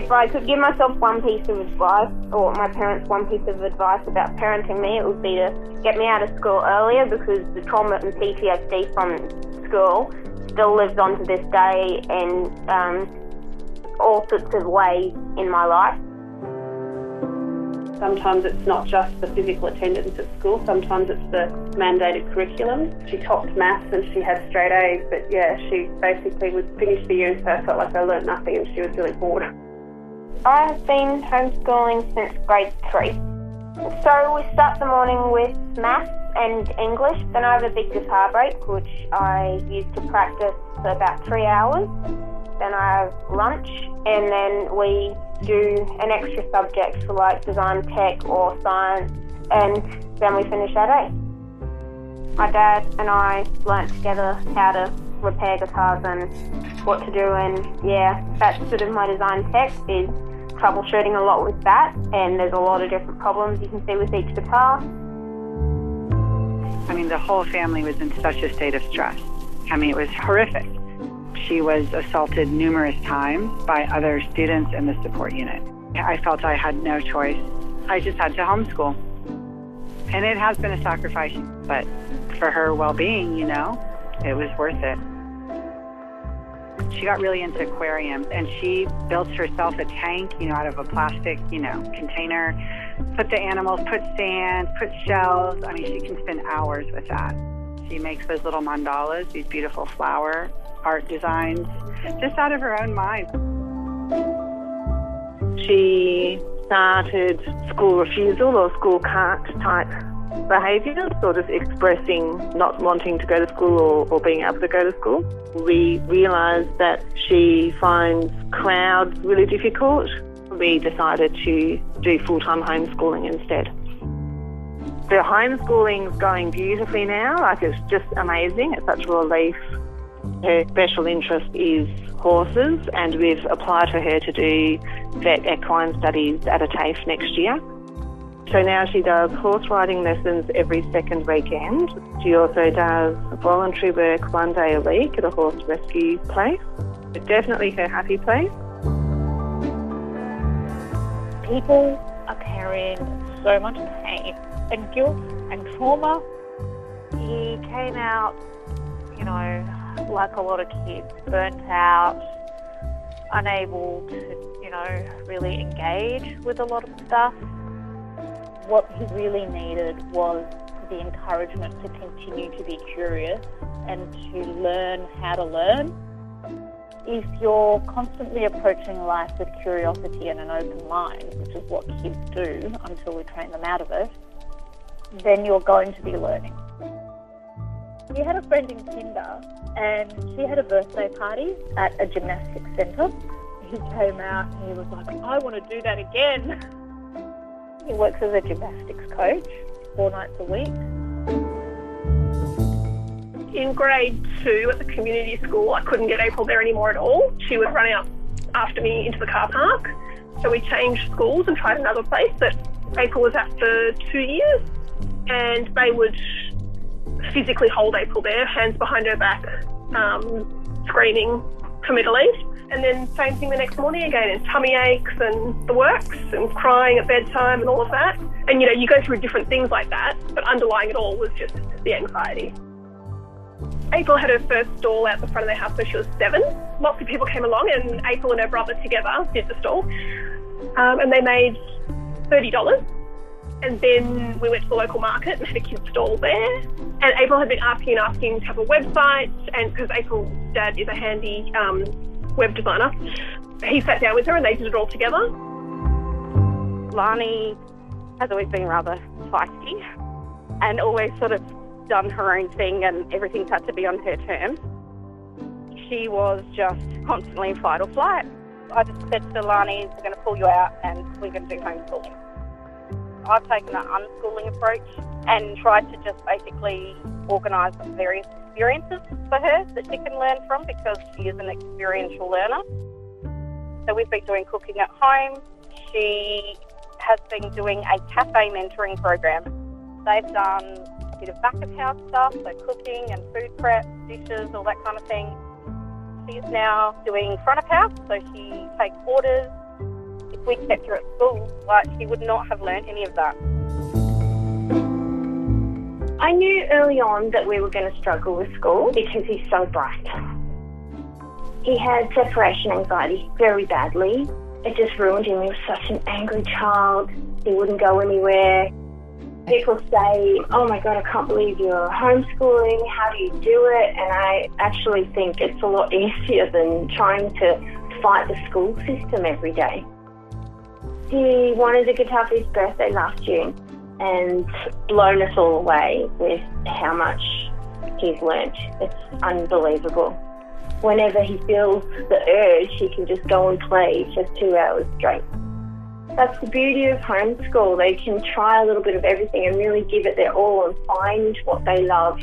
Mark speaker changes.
Speaker 1: If I could give myself one piece of advice, or my parents one piece of advice about parenting me, it would be to get me out of school earlier, because the trauma and PTSD from school still lives on to this day in all sorts of ways in my life.
Speaker 2: Sometimes it's not just the physical attendance at school, sometimes it's the mandated curriculum. She topped maths and she had straight A's, but yeah, she basically was finished the year and so I felt like I learnt nothing and she was really bored.
Speaker 1: I have been homeschooling since grade 3. So we start the morning with maths and English, then I have a big guitar break which I use to practice for about 3 hours. Then I have lunch and then we do an extra subject for like design tech or science, and then we finish our day. My dad and I learnt together how to repair guitars and what to do, and yeah, that's sort of my design tech is troubleshooting a lot with that, and there's a lot of different problems you can see with each guitar.
Speaker 3: I mean, the whole family was in such a state of stress. I mean, it was horrific. She was assaulted numerous times by other students in the support unit. I felt I had no choice. I just had to homeschool. And it has been a sacrifice, but for her well-being, you know, it was worth it. She got really into aquariums, and she built herself a tank, you know, out of a plastic, you know, container, put the animals, put sand, put shells. I mean, she can spend hours with that. She makes those little mandalas, these beautiful flower art designs, just out of her own mind.
Speaker 4: She started school refusal or school can't type behaviour, sort of expressing not wanting to go to school or being able to go to school. We realised that she finds crowds really difficult. We decided to do full-time homeschooling instead. The homeschooling's going beautifully now, like it's just amazing, it's such a relief. Her special interest is horses, and we've applied for her to do vet equine studies at a TAFE next year. So now she does horse riding lessons every second weekend. She also does voluntary work 1 day a week at a horse rescue place. It's definitely her happy place.
Speaker 5: People are carrying so much pain and guilt and trauma. He came out, you know, like a lot of kids, burnt out, unable to, you know, really engage with a lot of stuff. What he really needed was the encouragement to continue to be curious and to learn how to learn. If you're constantly approaching life with curiosity and an open mind, which is what kids do until we train them out of it, then you're going to be learning. He had a friend in Tinder, and she had a birthday party at a gymnastics centre. He came out and he was like, I want to do that again. He works as a gymnastics coach 4 nights a week.
Speaker 6: In grade 2 at the community school, I couldn't get April there anymore at all. She would run out after me into the car park. So we changed schools and tried another place that April was at for 2 years. And they would physically hold April there, hands behind her back, screaming for me to leave. And then same thing the next morning again, and tummy aches and the works and crying at bedtime and all of that. And, you know, you go through different things like that, but underlying it all was just the anxiety. April had her first stall out the front of their house when she was 7. Lots of people came along, and April and her brother together did the stall. And they made $30. And then we went to the local market and had a kid's stall there. And April had been asking to have a website, and because April's dad is a handy web designer, he sat down with her and they did it all together.
Speaker 7: Lani has always been rather feisty and always sort of done her own thing, and everything's had to be on her terms. She was just constantly in fight or flight. I just said to Lani, we're going to pull you out and we're going to do homeschooling. I've taken that unschooling approach and tried to just basically organise various experiences for her that she can learn from, because she is an experiential learner. So we've been doing cooking at home. She has been doing a cafe mentoring program. They've done a bit of back of house stuff, so cooking and food prep, dishes, all that kind of thing. She is now doing front of house, so she takes orders, if we kept her at school, like, she would not have learnt any of that.
Speaker 1: I knew early on that we were going to struggle with school because he's so bright. He had separation anxiety very badly. It just ruined him. He was such an angry child. He wouldn't go anywhere. People say, oh my God, I can't believe you're homeschooling. How do you do it? And I actually think it's a lot easier than trying to fight the school system every day. He wanted a guitar for his birthday last June and blown us all away with how much he's learnt. It's unbelievable. Whenever he feels the urge, he can just go and play for 2 hours straight. That's the beauty of homeschool. They can try a little bit of everything and really give it their all and find what they love.